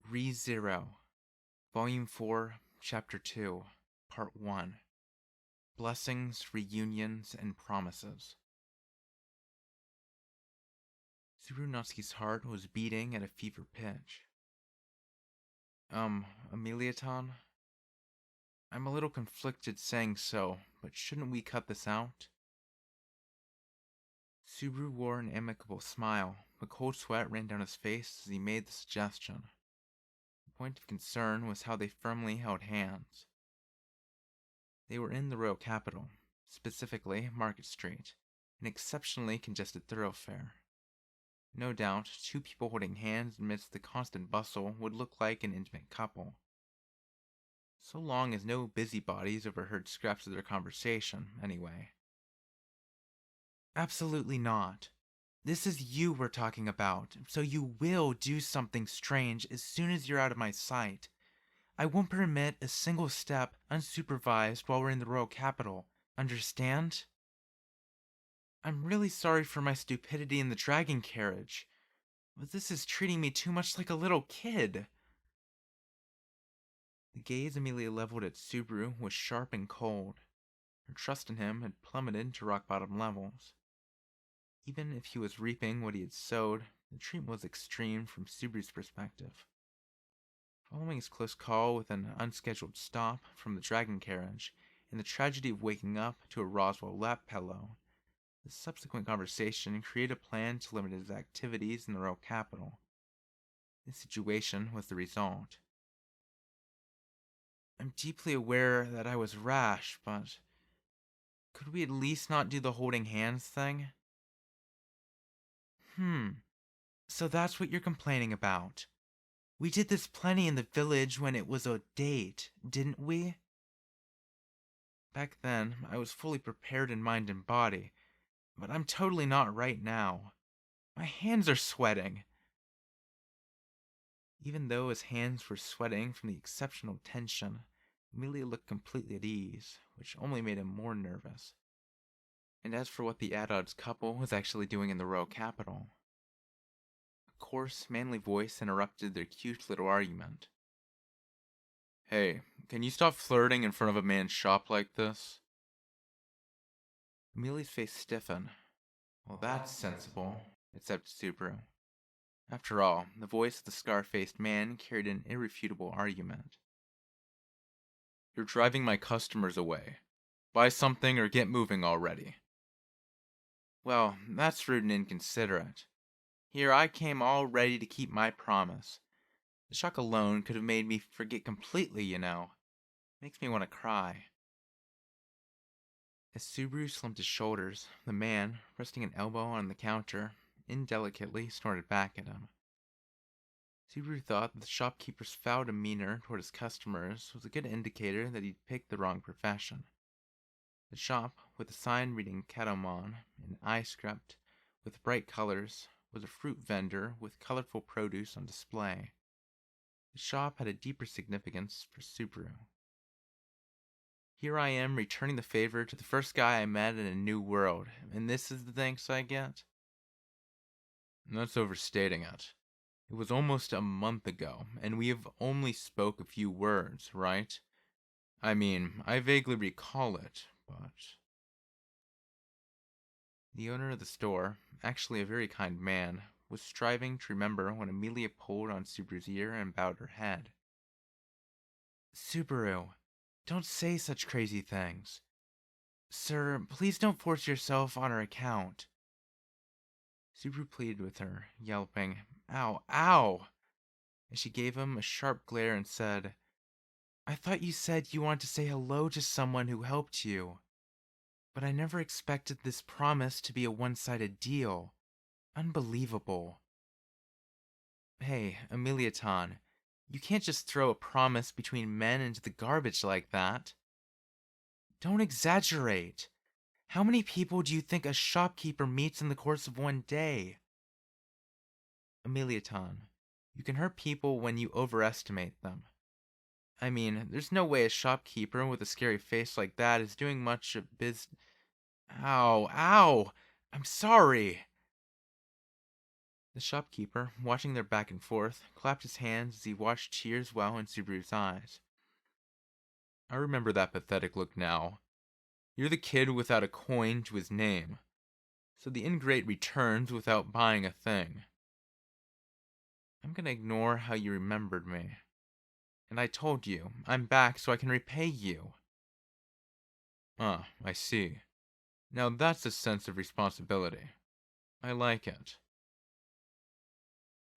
Re-Zero, Volume 4, Chapter 2, Part 1. Blessings, Reunions, and Promises. Subaru Natsuki's heart was beating at a fever pitch. Amelia-tan? I'm a little conflicted saying so, but shouldn't we cut this out? Subaru wore an amicable smile, but cold sweat ran down his face as he made the suggestion. The point of concern was how they firmly held hands. They were in the royal capital, specifically Market Street, an exceptionally congested thoroughfare. No doubt, two people holding hands amidst the constant bustle would look like an intimate couple. So long as no busybodies overheard scraps of their conversation, anyway. Absolutely not. This is you we're talking about, so you will do something strange as soon as you're out of my sight. I won't permit a single step unsupervised while we're in the royal capital. Understand? I'm really sorry for my stupidity in the dragon carriage, but this is treating me too much like a little kid. The gaze Amelia leveled at Subaru was sharp and cold. Her trust in him had plummeted to rock-bottom levels. Even if he was reaping what he had sowed, the treatment was extreme from Subaru's perspective. Following his close call with an unscheduled stop from the dragon carriage, and the tragedy of waking up to a Roswell lap pillow, the subsequent conversation created a plan to limit his activities in the royal capital. This situation was the result. I'm deeply aware that I was rash, but could we at least not do the holding hands thing? So that's what you're complaining about. We did this plenty in the village when it was a date, didn't we? Back then, I was fully prepared in mind and body, but I'm totally not right now. My hands are sweating. Even though his hands were sweating from the exceptional tension, Amelia looked completely at ease, which only made him more nervous. And as for what the at-odds couple was actually doing in the royal capital, a coarse, manly voice interrupted their cute little argument. Hey, can you stop flirting in front of a man's shop like this? Amelia's face stiffened. Well, that's sensible, except Subaru. After all, the voice of the scar-faced man carried an irrefutable argument. You're driving my customers away. Buy something or get moving already. Well, that's rude and inconsiderate. Here I came all ready to keep my promise. The shock alone could have made me forget completely, you know. Makes me want to cry. As Subaru slumped his shoulders, the man, resting an elbow on the counter, indelicately snorted back at him. Subaru thought that the shopkeeper's foul demeanor toward his customers was a good indicator that he'd picked the wrong profession. The shop, with a sign reading Katomon in eye script with bright colors, was a fruit vendor with colorful produce on display. The shop had a deeper significance for Subaru. Here I am returning the favor to the first guy I met in a new world, and this is the thanks I get? That's overstating it. It was almost a month ago, and we have only spoke a few words, right? I mean, I vaguely recall it, but... The owner of the store, actually a very kind man, was striving to remember when Amelia pulled on Subaru's ear and bowed her head. Subaru, don't say such crazy things. Sir, please don't force yourself on our account. Subaru pleaded with her, yelping, Ow, ow! As she gave him a sharp glare and said, I thought you said you wanted to say hello to someone who helped you. But I never expected this promise to be a one-sided deal. Unbelievable. Hey, Amelia-tan, you can't just throw a promise between men into the garbage like that. Don't exaggerate. How many people do you think a shopkeeper meets in the course of one day? Amelia-tan, you can hurt people when you overestimate them. I mean, there's no way a shopkeeper with a scary face like that is doing much of biz... Ow, ow! I'm sorry! The shopkeeper, watching their back and forth, clapped his hands as he watched tears well in Subaru's eyes. I remember that pathetic look now. You're the kid without a coin to his name, so the ingrate returns without buying a thing. I'm gonna ignore how you remembered me. And I told you, I'm back so I can repay you. Ah, I see. Now that's a sense of responsibility. I like it.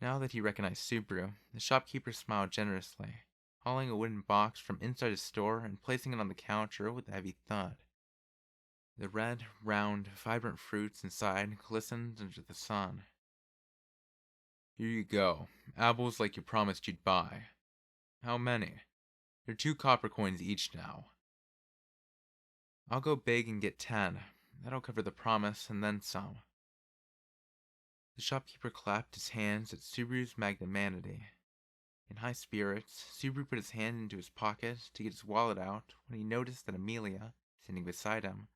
Now that he recognized Subaru, the shopkeeper smiled generously, hauling a wooden box from inside his store and placing it on the counter with a heavy thud. The red, round, vibrant fruits inside glistened under the sun. Here you go. Apples like you promised you'd buy. How many? They're 2 copper coins each now. I'll go big and get 10. That'll cover the promise and then some. The shopkeeper clapped his hands at Subaru's magnanimity. In high spirits, Subaru put his hand into his pocket to get his wallet out when he noticed that Amelia, sitting beside him,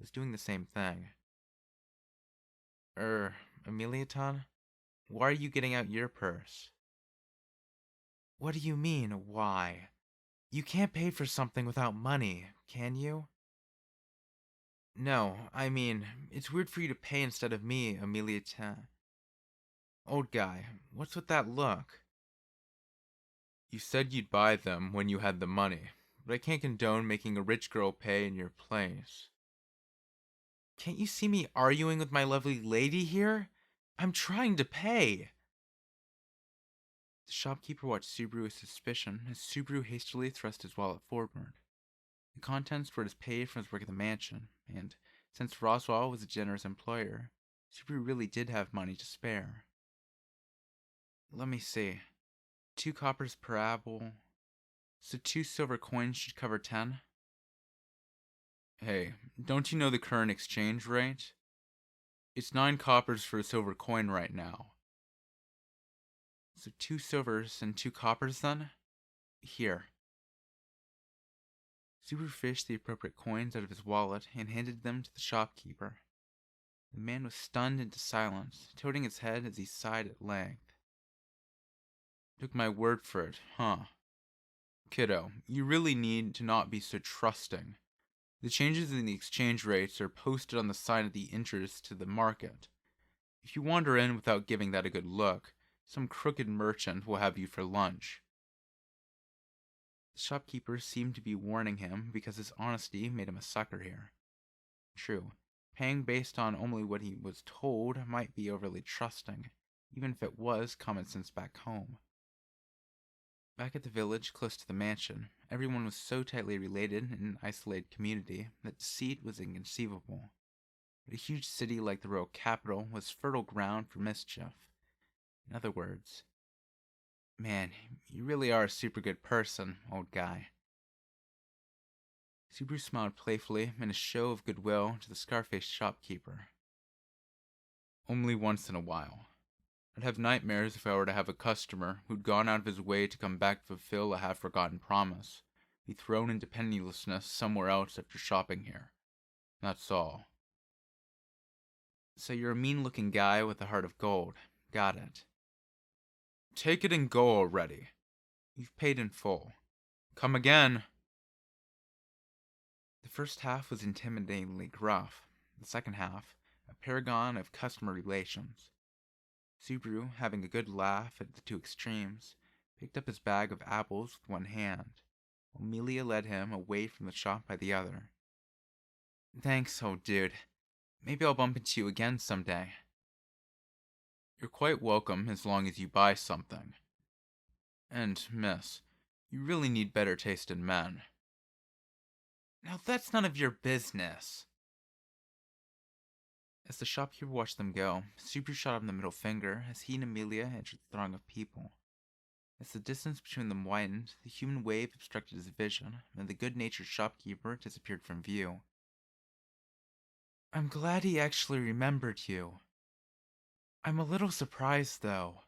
was doing the same thing. Amelia-tan? Why are you getting out your purse? What do you mean, why? You can't pay for something without money, can you? No, I mean, it's weird for you to pay instead of me, Amelia-tan. Old guy, what's with that look? You said you'd buy them when you had the money, but I can't condone making a rich girl pay in your place. Can't you see me arguing with my lovely lady here? I'm trying to pay. The shopkeeper watched Subaru with suspicion as Subaru hastily thrust his wallet forward. The contents were his pay from his work at the mansion, and since Roswell was a generous employer, Subaru really did have money to spare. Let me see. 2 coppers per apple. So 2 silver coins should cover 10? Hey, don't you know the current exchange rate? It's 9 coppers for a silver coin right now. So 2 silvers and 2 coppers then? Here. Subaru fished the appropriate coins out of his wallet and handed them to the shopkeeper. The man was stunned into silence, tilting his head as he sighed at length. Took my word for it, huh? Kiddo, you really need to not be so trusting. The changes in the exchange rates are posted on the side of the entrance to the market. If you wander in without giving that a good look, some crooked merchant will have you for lunch. The shopkeeper seemed to be warning him because his honesty made him a sucker here. True, paying based on only what he was told might be overly trusting, even if it was common sense back home. Back at the village, close to the mansion, everyone was so tightly related in an isolated community that deceit was inconceivable. But a huge city like the royal capital was fertile ground for mischief. In other words, man, you really are a super good person, old guy. Subaru smiled playfully in a show of goodwill to the scar-faced shopkeeper. Only once in a while. I'd have nightmares if I were to have a customer who'd gone out of his way to come back to fulfill a half-forgotten promise, be thrown into pennilessness somewhere else after shopping here. That's all. So you're a mean-looking guy with a heart of gold. Got it. Take it and go already. You've paid in full. Come again. The first half was intimidatingly gruff. The second half, a paragon of customer relations. Subaru, having a good laugh at the two extremes, picked up his bag of apples with one hand, while Amelia led him away from the shop by the other. Thanks, old dude. Maybe I'll bump into you again someday. You're quite welcome as long as you buy something. And, miss, you really need better taste in men. Now that's none of your business. As the shopkeeper watched them go, Subaru shot him the middle finger as he and Amelia entered the throng of people. As the distance between them widened, the human wave obstructed his vision, and the good-natured shopkeeper disappeared from view. I'm glad he actually remembered you. I'm a little surprised, though.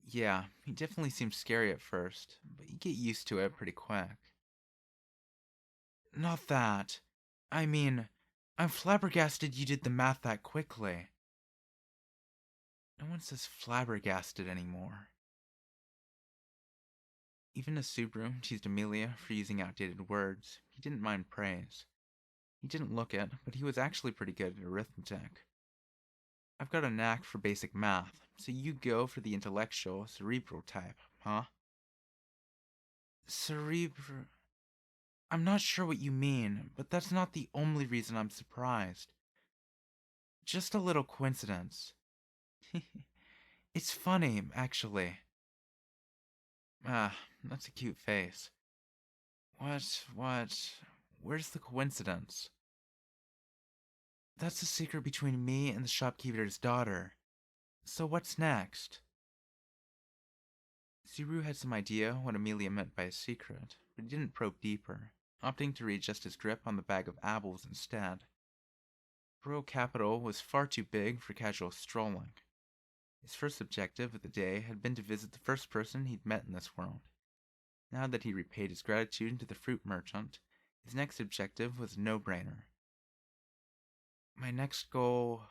Yeah, he definitely seemed scary at first, but you get used to it pretty quick. Not that. I mean, I'm flabbergasted you did the math that quickly. No one says flabbergasted anymore. Even as Subaru teased Amelia for using outdated words, he didn't mind praise. He didn't look it, but he was actually pretty good at arithmetic. I've got a knack for basic math, so you go for the intellectual, cerebral type, huh? Cerebral. I'm not sure what you mean, but that's not the only reason I'm surprised. Just a little coincidence. It's funny, actually. Ah, that's a cute face. What? Where's the coincidence? That's a secret between me and the shopkeeper's daughter. So what's next? Subaru had some idea what Amelia meant by a secret, but he didn't probe deeper, opting to readjust his grip on the bag of apples instead. Rural Capital was far too big for casual strolling. His first objective of the day had been to visit the first person he'd met in this world. Now that he repaid his gratitude to the fruit merchant, his next objective was a no-brainer. My next goal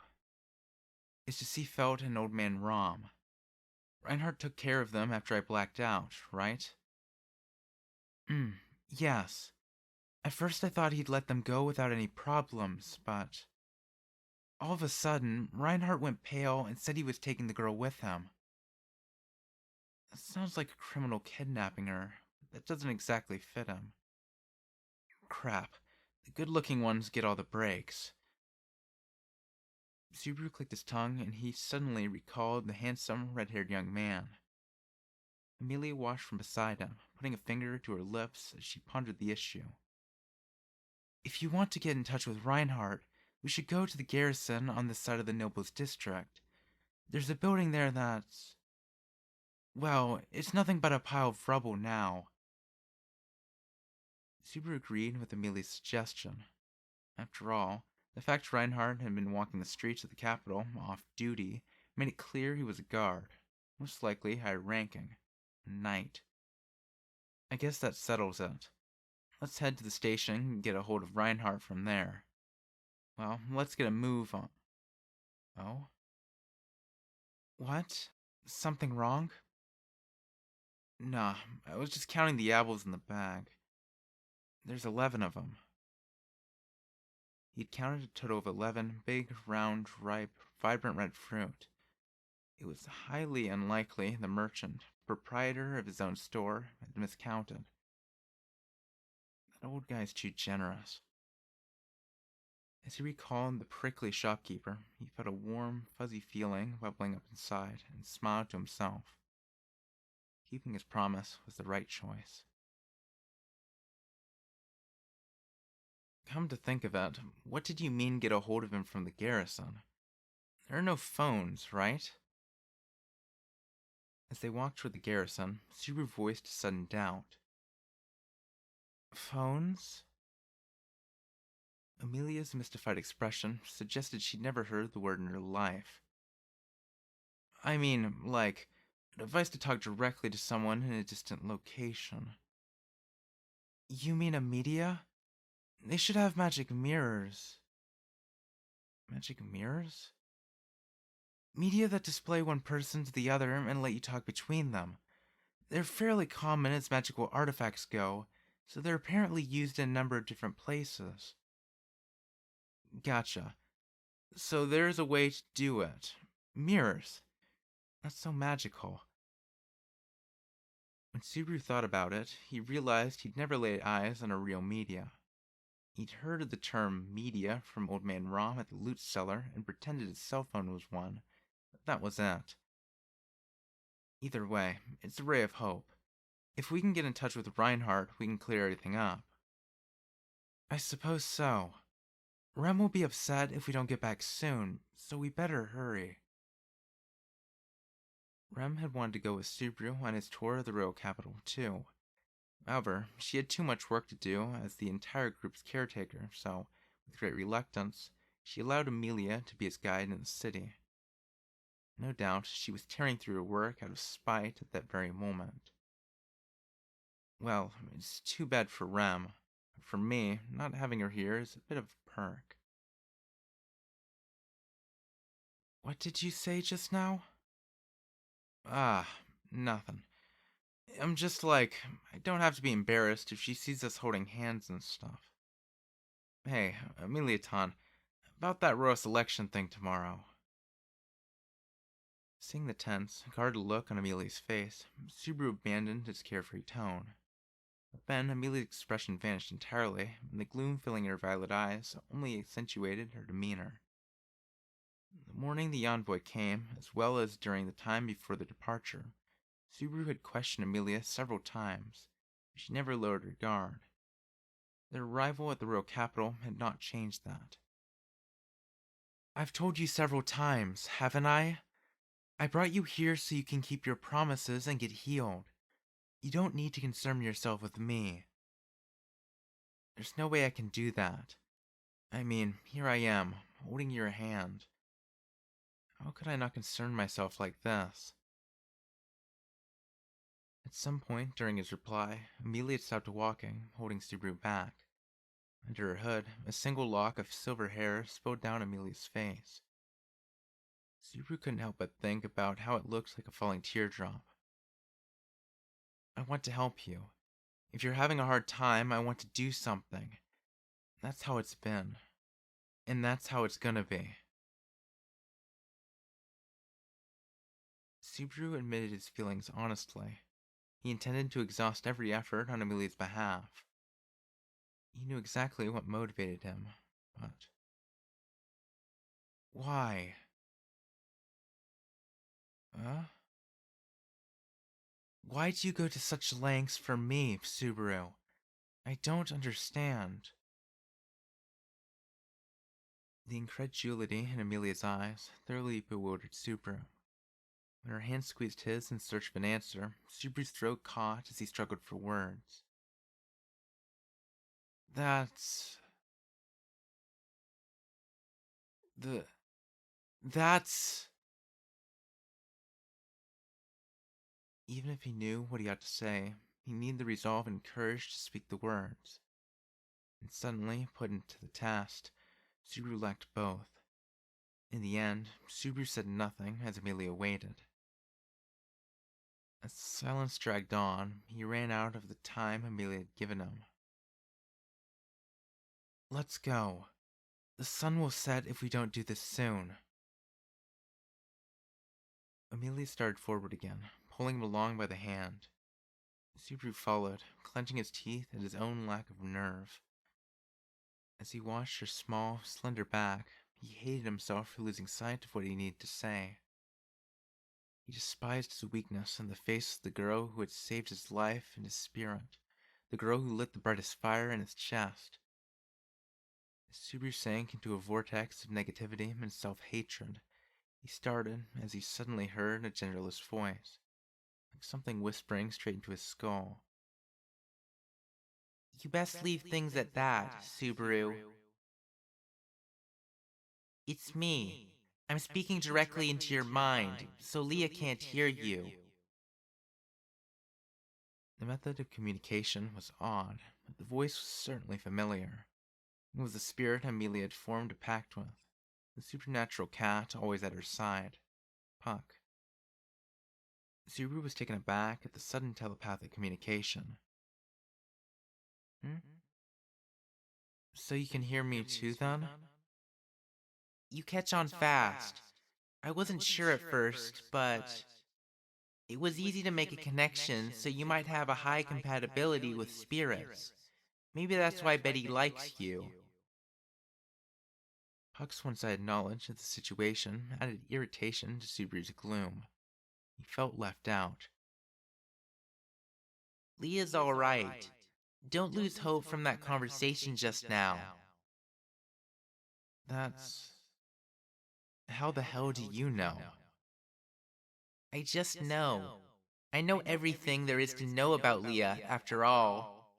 is to see Felt and Old Man Rom. Reinhardt took care of them after I blacked out, right? Yes. At first I thought he'd let them go without any problems, but all of a sudden, Reinhardt went pale and said he was taking the girl with him. That sounds like a criminal kidnapping her. That doesn't exactly fit him. Crap. The good-looking ones get all the breaks. Subaru clicked his tongue, and he suddenly recalled the handsome, red-haired young man. Amelia watched from beside him, putting a finger to her lips as she pondered the issue. If you want to get in touch with Reinhardt, we should go to the garrison on this side of the Nobles district. There's a building there that's... well, it's nothing but a pile of rubble now. Subaru agreed with Amelia's suggestion. After all, the fact Reinhardt had been walking the streets of the capital off duty made it clear he was a guard, most likely higher ranking, a knight. I guess that settles it. Let's head to the station and get a hold of Reinhardt from there. Well, let's get a move on. Oh? What? Something wrong? Nah, I was just counting the apples in the bag. There's 11 of them. He'd counted a total of 11 big, round, ripe, vibrant red fruit. It was highly unlikely the merchant, proprietor of his own store, had miscounted. That old guy's too generous. As he recalled the prickly shopkeeper, he felt a warm, fuzzy feeling bubbling up inside and smiled to himself. Keeping his promise was the right choice. Come to think of it, what did you mean get a hold of him from the garrison? There are no phones, right? As they walked toward the garrison, Subaru voiced a sudden doubt. Phones? Amelia's mystified expression suggested she'd never heard the word in her life. I mean, like, a device to talk directly to someone in a distant location. You mean a media? They should have magic mirrors. Magic mirrors? Media that display one person to the other and let you talk between them. They're fairly common as magical artifacts go, so they're apparently used in a number of different places. Gotcha. So there's a way to do it. Mirrors. That's so magical. When Subaru thought about it, he realized he'd never laid eyes on a real media. He'd heard of the term media from Old Man Rom at the loot cellar and pretended his cell phone was one, but that was it. Either way, it's a ray of hope. If we can get in touch with Reinhardt, we can clear everything up. I suppose so. Rem will be upset if we don't get back soon, so we better hurry. Rem had wanted to go with Subaru on his tour of the royal capital, too. However, she had too much work to do as the entire group's caretaker, so, with great reluctance, she allowed Amelia to be his guide in the city. No doubt she was tearing through her work out of spite at that very moment. Well, it's too bad for Rem. For me, not having her here is a bit of a perk. What did you say just now? Ah, nothing. I'm just like, I don't have to be embarrassed if she sees us holding hands and stuff. Hey, Amelia-tan, about that royal selection thing tomorrow. Seeing the tense, guarded look on Amelia's face, Subaru abandoned his carefree tone. But then Amelia's expression vanished entirely, and the gloom filling her violet eyes only accentuated her demeanor. The morning the envoy came, as well as during the time before their departure, Subaru had questioned Amelia several times, but she never lowered her guard. Their arrival at the royal capital had not changed that. I've told you several times, haven't I? I brought you here so you can keep your promises and get healed. You don't need to concern yourself with me. There's no way I can do that. I mean, here I am, holding your hand. How could I not concern myself like this? At some point during his reply, Amelia had stopped walking, holding Subaru back. Under her hood, a single lock of silver hair spilled down Amelia's face. Subaru couldn't help but think about how it looked like a falling teardrop. I want to help you. If you're having a hard time, I want to do something. That's how it's been. And that's how it's gonna be. Subaru admitted his feelings honestly. He intended to exhaust every effort on Amelia's behalf. He knew exactly what motivated him, but why? Huh? Why do you go to such lengths for me, Subaru? I don't understand. The incredulity in Amelia's eyes thoroughly bewildered Subaru. When her hand squeezed his in search of an answer, Subaru's throat caught as he struggled for words. That's... the... that's... Even if he knew what he ought to say, he needed the resolve and courage to speak the words. And suddenly, put into the test, Subaru lacked both. In the end, Subaru said nothing as Amelia waited. As the silence dragged on, he ran out of the time Amelia had given him. Let's go. The sun will set if we don't do this soon. Amelia started forward again, pulling him along by the hand. Subaru followed, clenching his teeth at his own lack of nerve. As he watched her small, slender back, he hated himself for losing sight of what he needed to say. He despised his weakness in the face of the girl who had saved his life and his spirit, the girl who lit the brightest fire in his chest. As Subaru sank into a vortex of negativity and self-hatred, he started as he suddenly heard a genderless voice, like something whispering straight into his skull. You best leave things at that, Subaru. It's me. I'm speaking directly into your mind, so Leah can't hear you. The method of communication was odd, but the voice was certainly familiar. It was the spirit Amelia had formed a pact with, the supernatural cat always at her side, Puck. Subaru was taken aback at the sudden telepathic communication. Hmm? So you can hear me too, then? You catch on fast. I wasn't sure at first, but it was easy to make a connection, so you might have a high compatibility with spirits. Maybe that's why Betty likes you. Puck's one-sided knowledge of the situation added irritation to Subaru's gloom. He felt left out. Leah's alright. Don't lose hope from that conversation just now. That's... How the hell do you know? I just know. I know everything there is to know about Leah, after all.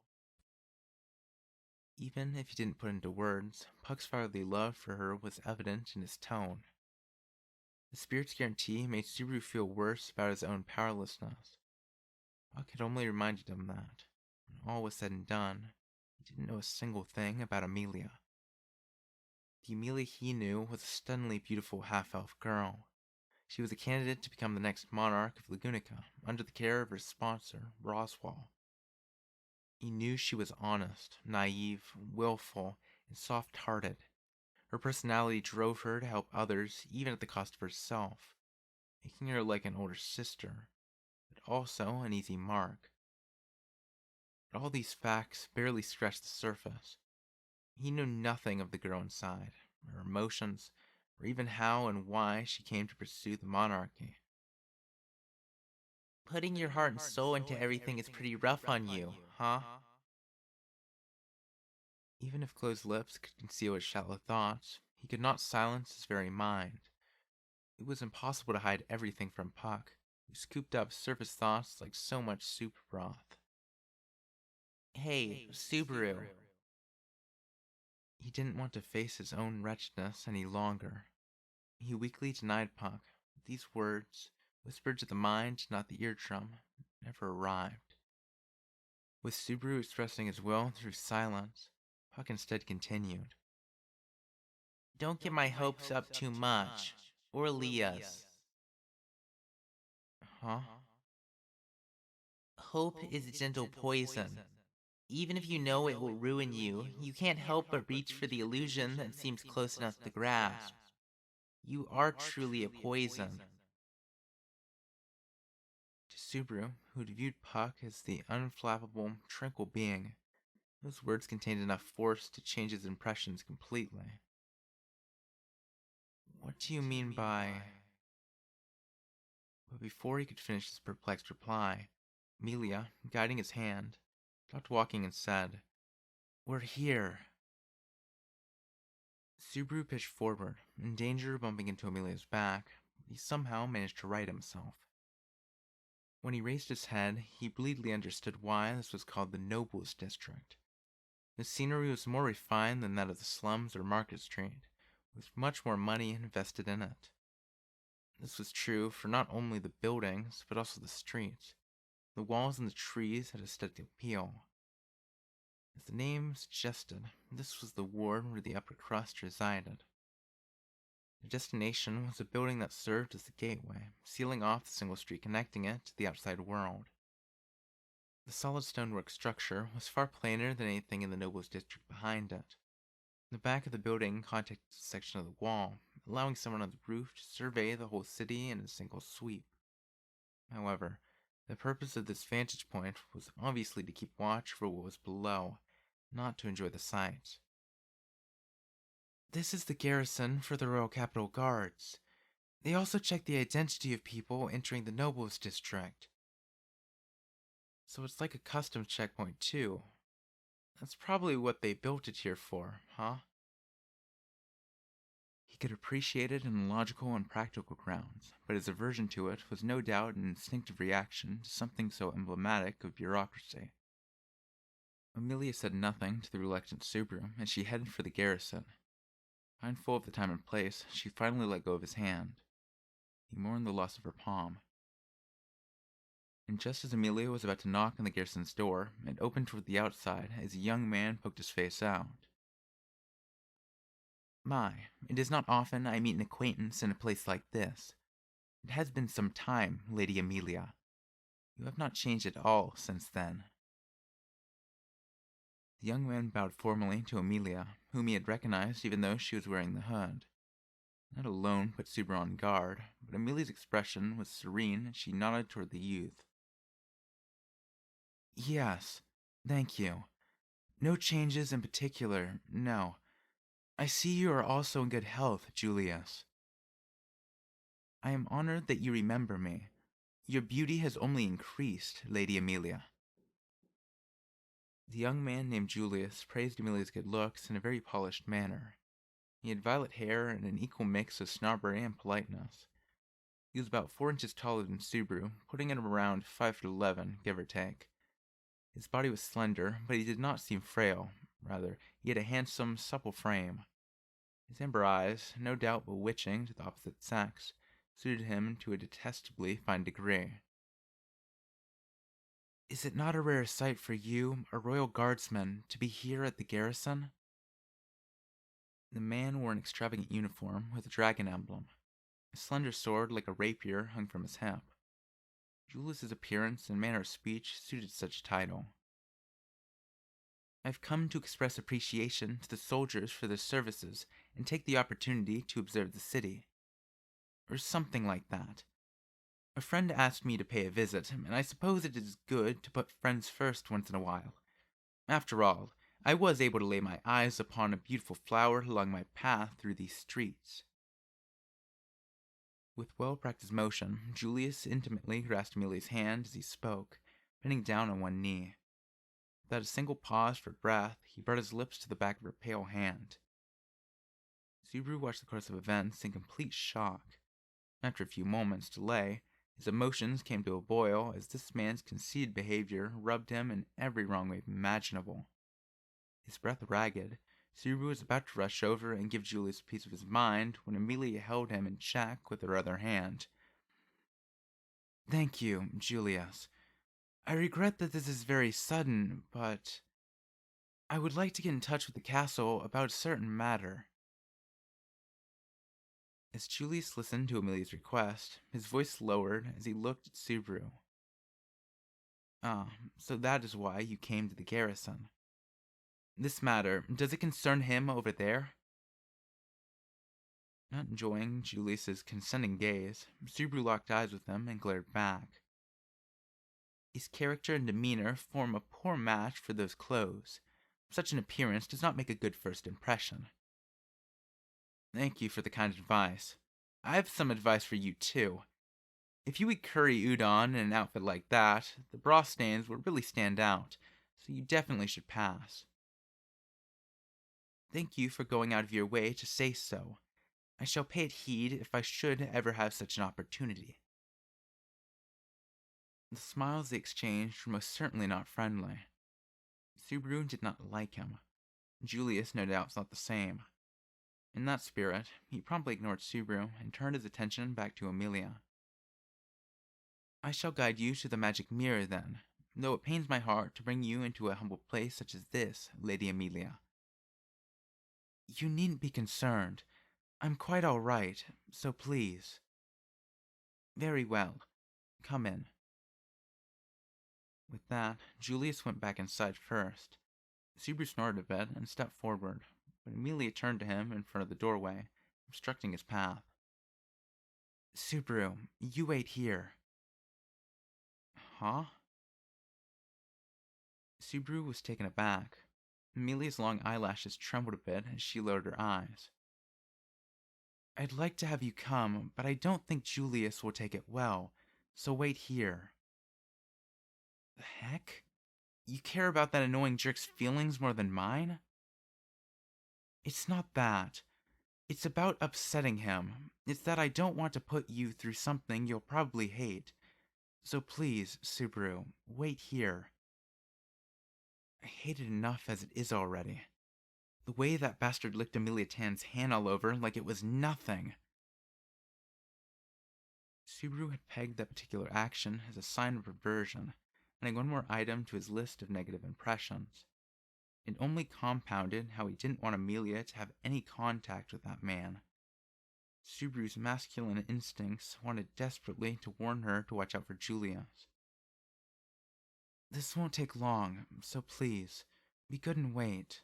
Even if he didn't put into words, Puck's fatherly love for her was evident in his tone. The spirit's guarantee made Subaru feel worse about his own powerlessness. Puck had only reminded him that, when all was said and done, he didn't know a single thing about Amelia. The Amelia he knew was a stunningly beautiful half-elf girl. She was a candidate to become the next monarch of Lagunica, under the care of her sponsor, Roswell. He knew she was honest, naive, willful, and soft-hearted. Her personality drove her to help others, even at the cost of herself, making her like an older sister, but also an easy mark. But all these facts barely scratched the surface. He knew nothing of the girl inside, her emotions, or even how and why she came to pursue the monarchy. Putting your heart and soul into everything is pretty rough on you, huh? Even if closed lips could conceal his shallow thoughts, he could not silence his very mind. It was impossible to hide everything from Puck, who scooped up surface thoughts like so much soup broth. Hey, Subaru. He didn't want to face his own wretchedness any longer. He weakly denied Puck. These words, whispered to the mind, not the eardrum, never arrived. With Subaru expressing his will through silence, Puck instead continued. Don't get my hopes up too much, or Leah's. Huh? Hope is a gentle poison. Even if you know it will ruin you, you can't help but reach for the illusion that seems close enough to grasp. You are truly a poison. To Subaru, who viewed Puck as the unflappable, tranquil being, those words contained enough force to change his impressions completely. What do you mean by... But before he could finish his perplexed reply, Amelia, guiding his hand, stopped walking and said, We're here. Subaru pitched forward, in danger of bumping into Amelia's back, but he somehow managed to right himself. When he raised his head, he bleedly understood why this was called the Nobles District. The scenery was more refined than that of the slums or Market Street, with much more money invested in it. This was true for not only the buildings, but also the streets. The walls and the trees had aesthetic appeal. As the name suggested, this was the ward where the upper crust resided. Their destination was a building that served as the gateway, sealing off the single street connecting it to the outside world. The solid stonework structure was far plainer than anything in the nobles district behind it. The back of the building contacted a section of the wall, allowing someone on the roof to survey the whole city in a single sweep. However, the purpose of this vantage point was obviously to keep watch for what was below, not to enjoy the sights. This is the garrison for the Royal Capital Guards. They also check the identity of people entering the Nobles District. So it's like a customs checkpoint, too. That's probably what they built it here for, huh? He could appreciate it on logical and practical grounds, but his aversion to it was no doubt an instinctive reaction to something so emblematic of bureaucracy. Amelia said nothing to the reluctant Subaru as she headed for the garrison. Mindful of the time and place, she finally let go of his hand. He mourned the loss of her palm. And just as Amelia was about to knock on the garrison's door, it opened toward the outside as a young man poked his face out. My, it is not often I meet an acquaintance in a place like this. It has been some time, Lady Amelia. You have not changed at all since then. The young man bowed formally to Amelia, whom he had recognized even though she was wearing the hood. That alone put Subaru on guard, but Amelia's expression was serene as she nodded toward the youth. Yes, thank you. No changes in particular, no. I see you are also in good health, Julius. I am honored that you remember me. Your beauty has only increased, Lady Amelia. The young man named Julius praised Amelia's good looks in a very polished manner. He had violet hair and an equal mix of snobbery and politeness. He was about 4 inches taller than Subaru, putting him around 5'11", give or take. His body was slender, but he did not seem frail. Rather, he had a handsome, supple frame. His amber eyes, no doubt bewitching to the opposite sex, suited him to a detestably fine degree. Is it not a rare sight for you, a royal guardsman, to be here at the garrison? The man wore an extravagant uniform with a dragon emblem. A slender sword like a rapier hung from his hip. Julius's appearance and manner of speech suited such a title. I've come to express appreciation to the soldiers for their services and take the opportunity to observe the city. Or something like that. A friend asked me to pay a visit, and I suppose it is good to put friends first once in a while. After all, I was able to lay my eyes upon a beautiful flower along my path through these streets. With well-practiced motion, Julius intimately grasped Amelia's hand as he spoke, bending down on one knee. Without a single pause for breath, he brought his lips to the back of her pale hand. Subaru watched the course of events in complete shock. After a few moments' delay, his emotions came to a boil as this man's conceited behavior rubbed him in every wrong way imaginable. His breath ragged, Subaru was about to rush over and give Julius a piece of his mind when Amelia held him in check with her other hand. Thank you, Julius. I regret that this is very sudden, but I would like to get in touch with the castle about a certain matter. As Julius listened to Amelia's request, his voice lowered as he looked at Subaru. Ah, so that is why you came to the garrison. This matter, does it concern him over there? Not enjoying Julius's consenting gaze, Subaru locked eyes with him and glared back. His character and demeanor form a poor match for those clothes. Such an appearance does not make a good first impression. Thank you for the kind advice. I have some advice for you, too. If you eat curry udon in an outfit like that, the bra stains will really stand out, so you definitely should pass. Thank you for going out of your way to say so. I shall pay it heed if I should ever have such an opportunity. The smiles they exchanged were most certainly not friendly. Subaru did not like him. Julius no doubt thought the same. In that spirit, he promptly ignored Subaru and turned his attention back to Amelia. I shall guide you to the magic mirror then, though it pains my heart to bring you into a humble place such as this, Lady Amelia. You needn't be concerned. I'm quite all right, so please. Very well. Come in. With that, Julius went back inside first. Subaru snorted a bit and stepped forward, but Amelia turned to him in front of the doorway, obstructing his path. Subaru, you wait here. Huh? Subaru was taken aback. Amelia's long eyelashes trembled a bit as she lowered her eyes. I'd like to have you come, but I don't think Julius will take it well, so wait here. The heck? You care about that annoying jerk's feelings more than mine? It's not that. It's about upsetting him. It's that I don't want to put you through something you'll probably hate. So please, Subaru, wait here. I hate it enough as it is already. The way that bastard licked Amelia Tan's hand all over like it was nothing. Subaru had pegged that particular action as a sign of aversion, adding one more item to his list of negative impressions. It only compounded how he didn't want Amelia to have any contact with that man. Subaru's masculine instincts wanted desperately to warn her to watch out for Julius. This won't take long, so please, be good and wait.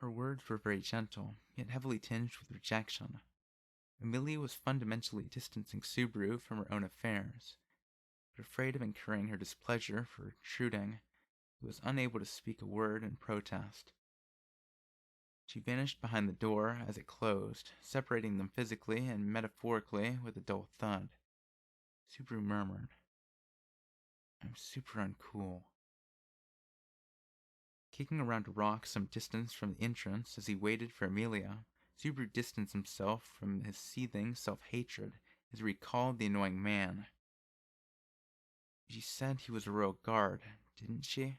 Her words were very gentle, yet heavily tinged with rejection. Amelia was fundamentally distancing Subaru from her own affairs, but afraid of incurring her displeasure for intruding, he was unable to speak a word in protest. She vanished behind the door as it closed, separating them physically and metaphorically with a dull thud. Subaru murmured, I'm super uncool. Kicking around a rock some distance from the entrance as he waited for Amelia, Subaru distanced himself from his seething self-hatred as he recalled the annoying man. She said he was a royal guard, didn't she?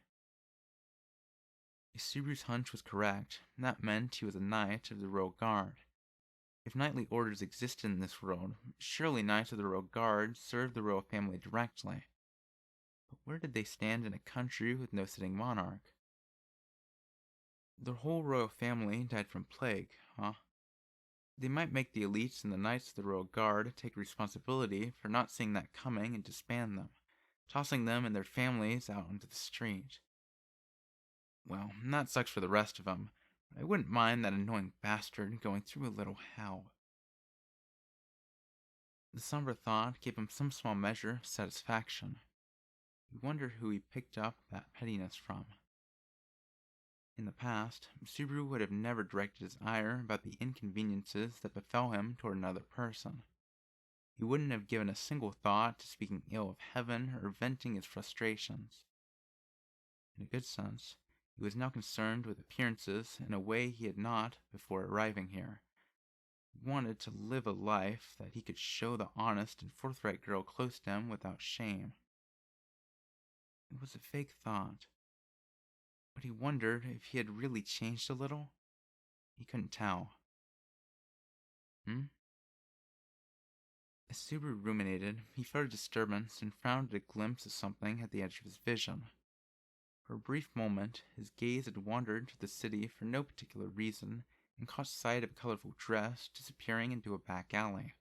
If Subaru's hunch was correct, that meant he was a knight of the Royal Guard. If knightly orders existed in this world, surely knights of the Royal Guard served the royal family directly. But where did they stand in a country with no sitting monarch? The whole royal family died from plague, huh? They might make the elites and the Knights of the Royal Guard take responsibility for not seeing that coming and disband them, tossing them and their families out onto the street. Well, that sucks for the rest of them, but I wouldn't mind that annoying bastard going through a little hell. The somber thought gave him some small measure of satisfaction. He wondered who he picked up that pettiness from. In the past, Subaru would have never directed his ire about the inconveniences that befell him toward another person. He wouldn't have given a single thought to speaking ill of heaven or venting his frustrations. In a good sense, he was now concerned with appearances in a way he had not before arriving here. He wanted to live a life that he could show the honest and forthright girl close to him without shame. It was a vague thought, but he wondered if he had really changed a little. He couldn't tell. As Subaru ruminated, he felt a disturbance and frowned at a glimpse of something at the edge of his vision. For a brief moment, his gaze had wandered to the city for no particular reason and caught sight of a colorful dress disappearing into a back alley.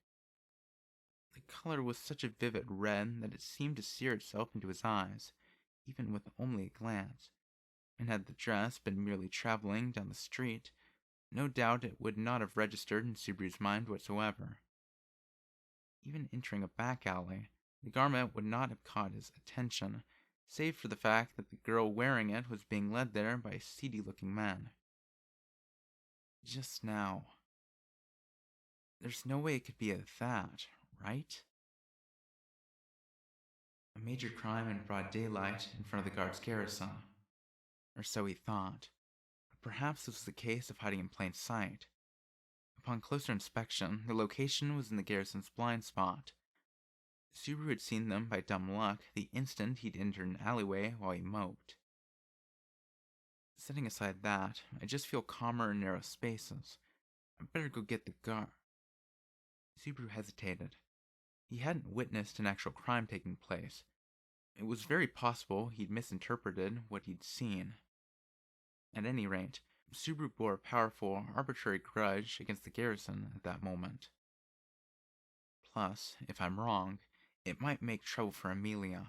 The color was such a vivid red that it seemed to sear itself into his eyes, even with only a glance, and had the dress been merely traveling down the street, no doubt it would not have registered in Subaru's mind whatsoever. Even entering a back alley, the garment would not have caught his attention, save for the fact that the girl wearing it was being led there by a seedy-looking man. Just now. There's no way it could be that, right? A major crime in broad daylight in front of the guard's garrison. Or so he thought. But perhaps this was the case of hiding in plain sight. Upon closer inspection, the location was in the garrison's blind spot. Subaru had seen them by dumb luck the instant he'd entered an alleyway while he moped. Setting aside that, I just feel calmer in narrow spaces. I'd better go get the guard. Subaru hesitated. He hadn't witnessed an actual crime taking place. It was very possible he'd misinterpreted what he'd seen. At any rate, Subaru bore a powerful, arbitrary grudge against the garrison at that moment. Plus, if I'm wrong, it might make trouble for Amelia.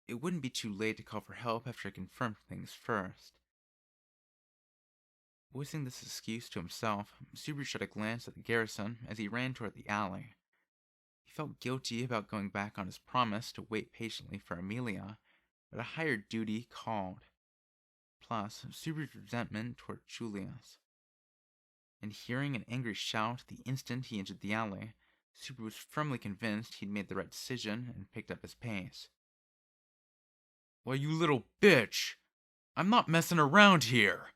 It wouldn't be too late to call for help after I confirmed things first. Voicing this excuse to himself, Subaru shot a glance at the garrison as he ran toward the alley. He felt guilty about going back on his promise to wait patiently for Amelia, but a higher duty called. Plus, Subaru's resentment toward Julia's. And hearing an angry shout the instant he entered the alley, Subaru was firmly convinced he'd made the right decision and picked up his pace. "Why, you little bitch! I'm not messing around here!"